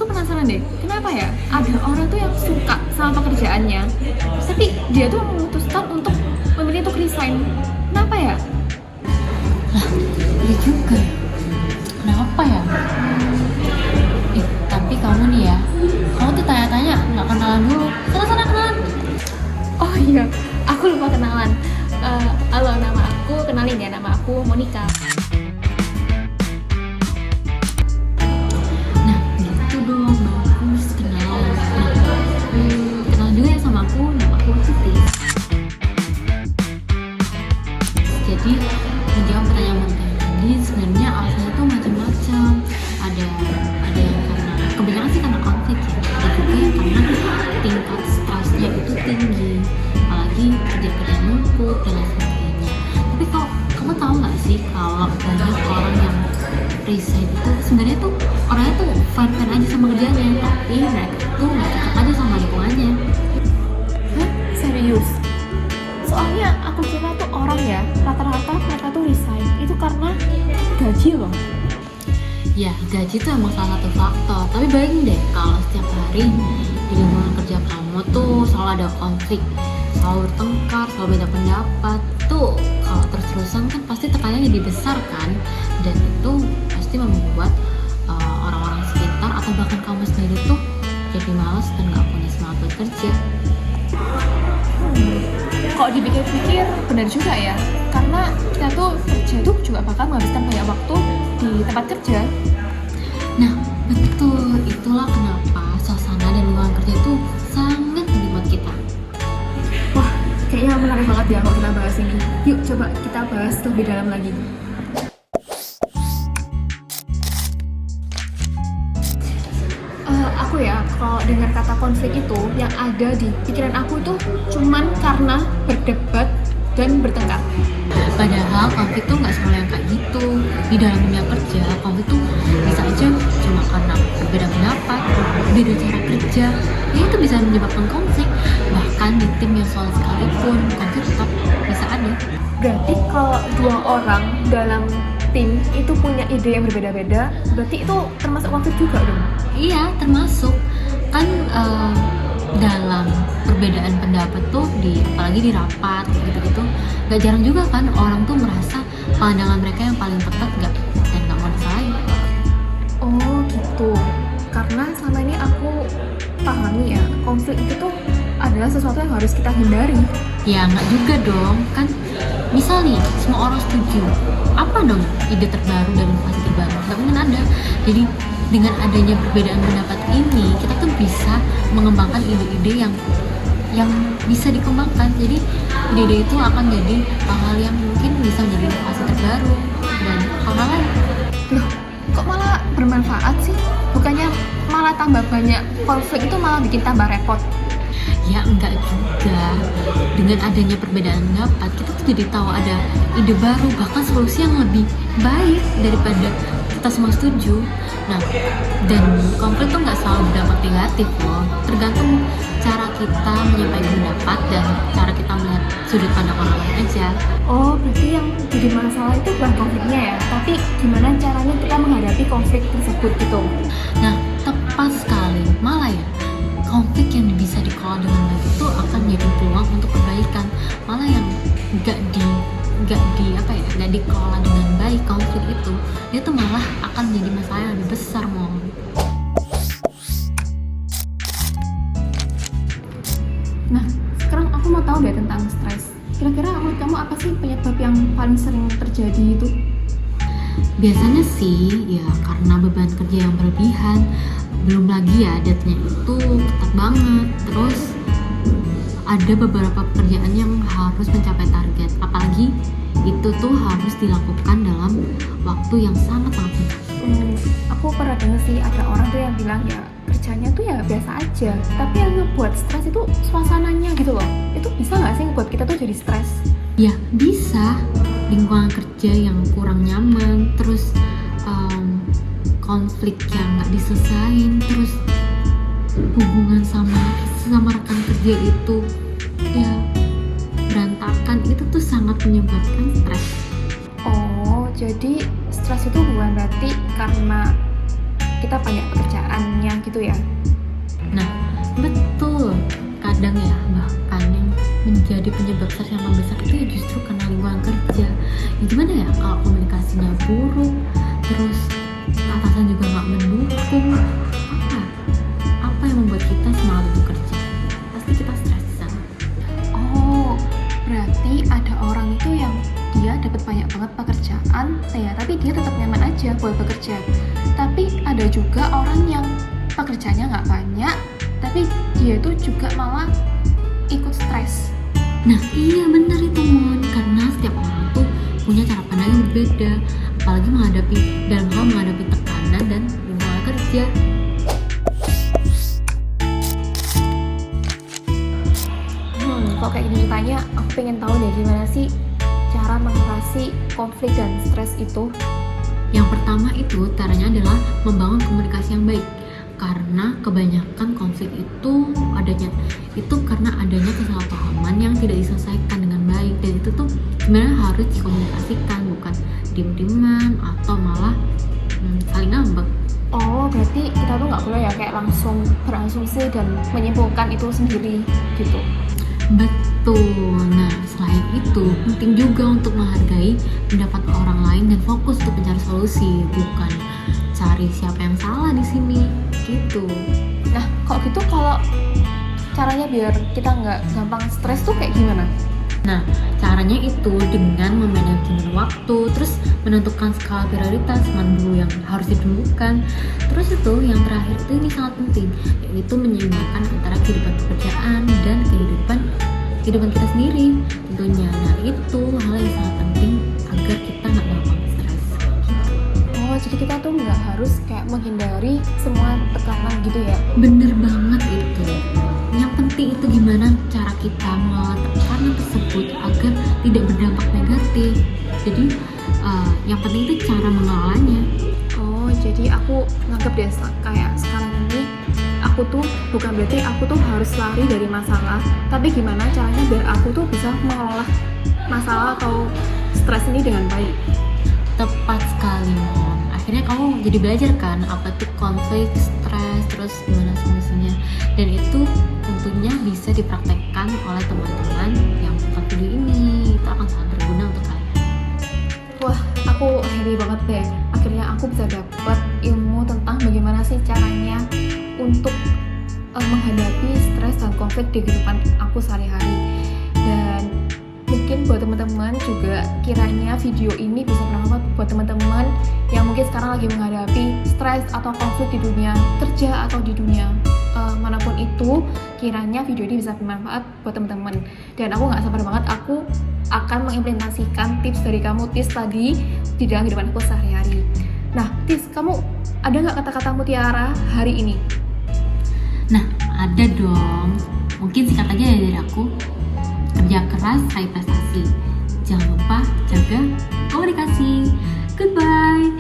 tuh penasaran deh, kenapa ya ada orang tuh yang suka sama pekerjaannya, tapi dia tuh memutuskan untuk memilih untuk resign. Kenapa ya? Iya juga ya. Kenapa ya? Tapi kamu nih ya, kamu tuh tanya-tanya nggak kenalan dulu. Sana-sana kenalan. Oh iya, aku lupa kenalan. Halo, nama aku, kenalin ya, nama aku Monica. Nah, gitu dong, bagus kenalan. Kenalan juga ya sama aku, nama aku Siti. Jadi, menjawab pertanyaan Monica tadi, sebenarnya alasannya tuh macam-macam. Ada yang karena kebanyakan sih karena konflik ya. Ada juga yang karena tingkat stresnya itu tinggi, apalagi kerja-kerja numpuk dan lain sebagainya. Tapi kok kamu tahu nggak sih kalau banyak orang yang resign itu sebenarnya tuh orangnya tuh fine aja sama kerjanya, tapi mereka tuh nggak cocok aja sama lingkungannya. Hah? Serius? Soalnya aku kira tuh orang ya, rata-rata mereka tuh resign itu karena gaji loh. Ya, gaji itu emang salah satu faktor. Tapi bayangin deh kalau setiap hari di lingkungan kerja kamu tuh selalu ada konflik, selalu bertengkar, selalu beda pendapat. Tuh kalau terus-terusan kan pasti tekanannya jadi besar kan, dan itu pasti membuat orang-orang sekitar atau bahkan kamu sendiri tuh jadi malas dan gak punya semangat bekerja. Kok dipikir-pikir benar juga ya, karena kita tuh kerja tuh juga bakal menghabiskan banyak waktu di tempat kerja. Nah, betul, itulah kenapa suasana dan lingkungan kerja itu sangat penting buat kita. Wah, kayaknya menarik banget ya kalau kita bahas ini. Yuk coba kita bahas lebih dalam lagi. Aku ya, kalau dengar kata konflik itu, yang ada di pikiran aku itu cuman karena berdebat dan bertengkar. Padahal konflik tuh nggak selalu yang kayak gitu. Di dalam dunia kerja, konflik tuh bisa aja cuma karena berbeda pendapat, beda cara kerja. Ya itu bisa menyebabkan konflik. Bahkan di tim yang solid sekalipun, konflik tetap bisa ada. Berarti kalau dua orang dalam tim itu punya ide yang berbeda-beda, berarti itu termasuk konflik juga dong? Iya, termasuk kan dalam perbedaan pendapat tuh apalagi di rapat gitu-gitu, gak jarang juga kan orang tuh merasa pandangan mereka yang paling tepat dan gak mau disalahin. Oh gitu. Karena selama ini aku pahami ya, konflik itu tuh adalah sesuatu yang harus kita hindari. Ya nggak juga dong, kan misal nih semua orang setuju, apa dong ide terbaru dan inovasi terbaru? Gak mungkin ada. Jadi dengan adanya perbedaan pendapat ini, kita tuh bisa mengembangkan ide-ide yang bisa dikembangkan. Jadi ide-ide itu akan jadi hal-hal yang mungkin bisa menjadi inovasi terbaru dan hal-hal lain. Loh, kok malah bermanfaat sih? Bukannya malah tambah banyak konflik, itu malah bikin tambah repot. Ya enggak juga. Dengan adanya perbedaan pendapat, kita tuh jadi tahu ada ide baru, bahkan solusi yang lebih baik daripada kita semua setuju. Nah, dan konflik tuh nggak selalu berdampak negatif loh. Tergantung cara kita menyampaikan pendapat dan cara kita melihat sudut pandang orang lain aja. Oh, berarti yang jadi masalah itu bukan konfliknya ya, tapi gimana caranya kita menghadapi konflik tersebut gitu. Nah, tepat sekali. Malah ya, konflik yang bisa dikelola dengan baik itu akan jadi peluang untuk perbaikan. Malah yang nggak dikelola dengan baik konflik itu malah akan menjadi masalah yang lebih besar. Nah, sekarang aku mau tahu deh tentang stres. Kira-kira menurut kamu apa sih penyebab yang paling sering terjadi itu? Biasanya sih ya karena beban kerja yang berlebihan, belum lagi ya deadnya itu ketat banget. Terus ada beberapa pekerjaan yang harus mencapai target, apalagi itu tuh harus dilakukan dalam waktu yang sangat-sangat singkat. Aku pernah dengar sih ada orang tuh yang bilang ya kerjanya tuh ya biasa aja, tapi yang ngebuat stres itu suasananya gitu loh. Itu bisa nggak sih ngebuat kita tuh jadi stres? Ya bisa, lingkungan kerja yang kurang nyaman, terus konflik yang nggak diselesain, terus hubungan sama rekan kerja itu ya berantakan, itu tuh sangat menyebabkan stres. Oh, jadi stres itu bukan berarti karena kita banyak pekerjaannya gitu ya. Nah, betul. Kadang ya, bahkan yang menjadi penyebab stres yang paling besar itu ya justru karena lingkungan kerja. Ya gimana ya kalau komunikasinya buruk, terus atasan juga nggak mendukung, apa yang membuat kita semangat untuk kerja? Pasti kita stres di sana. Oh, berarti ada orang itu yang dia dapat banyak banget pekerjaan, ya, tapi dia tetap nyaman aja buat bekerja. Tapi ada juga orang yang pekerjaannya nggak banyak, tapi dia itu juga malah ikut stres. Nah iya benar itu Mon, karena setiap orang tuh punya cara pandang yang berbeda, apalagi dalam hal menghadapi tekanan dan lingkungan kerja. Kok kayak gini ditanya, aku pengen tahu deh gimana sih cara mengatasi konflik dan stres itu. Yang pertama itu caranya adalah membangun komunikasi yang baik. Karena kebanyakan konflik itu karena adanya kesalahpahaman yang tidak diselesaikan dengan baik, dan itu tuh sebenarnya harus dikomunikasikan, bukan diem-dieman atau malah saling ngambek. Oh, berarti kita tuh nggak boleh ya kayak langsung berasumsi dan menyimpulkan itu sendiri gitu. Betul. Nah, selain itu penting juga untuk menghargai pendapat orang lain dan fokus untuk mencari solusi, bukan cari siapa yang salah di sini gitu. Nah, kalau caranya biar kita nggak gampang stres tuh kayak gimana? Nah, caranya itu dengan memanajemen waktu, terus menentukan skala prioritas mana dulu yang harus didulukan. Terus itu yang terakhir itu ini sangat penting, yaitu menyeimbangkan antara kehidupan pekerjaan dan kehidupan kita sendiri tentunya. Nah, itu hal yang sangat penting agar kita nggak gampang stres. Oh, jadi kita tuh nggak harus kayak menghindari semua tekanan gitu ya? Bener banget itu. Yang penting itu gimana cara kita mengelola tekanan tersebut agar tidak berdampak negatif. Jadi yang penting itu cara mengelolanya. Oh, jadi aku nganggep deh kayak sekarang ini aku tuh bukan berarti aku tuh harus lari dari masalah, tapi gimana caranya biar aku tuh bisa mengelola masalah atau stres ini dengan baik. Tepat sekali, Mon. Akhirnya kamu jadi belajar kan apa tuh konflik, stres, terus gimana solusinya. Dan itu tentunya bisa dipraktekkan oleh teman-teman yang menonton video ini. Itu akan sangat berguna untuk kalian. Wah, aku happy banget deh. Akhirnya aku bisa dapat ilmu tentang bagaimana sih caranya untuk menghadapi stres dan konflik di kehidupan aku sehari-hari. Dan mungkin buat teman-teman juga kiranya video ini bisa bermanfaat buat teman-teman yang mungkin sekarang lagi menghadapi stres atau konflik di dunia kerja atau di dunia manapun itu. Kiranya video ini bisa bermanfaat buat teman-teman. Dan aku nggak sabar banget, aku akan mengimplementasikan tips dari kamu, Tis, tadi di dalam kehidupan aku sehari-hari. Nah, Tis, kamu ada nggak kata-kata mutiara hari ini? Nah, ada dong. Mungkin singkat aja ya dari aku. Kerja keras, raih prestasi. Jangan lupa jaga komunikasi. Goodbye.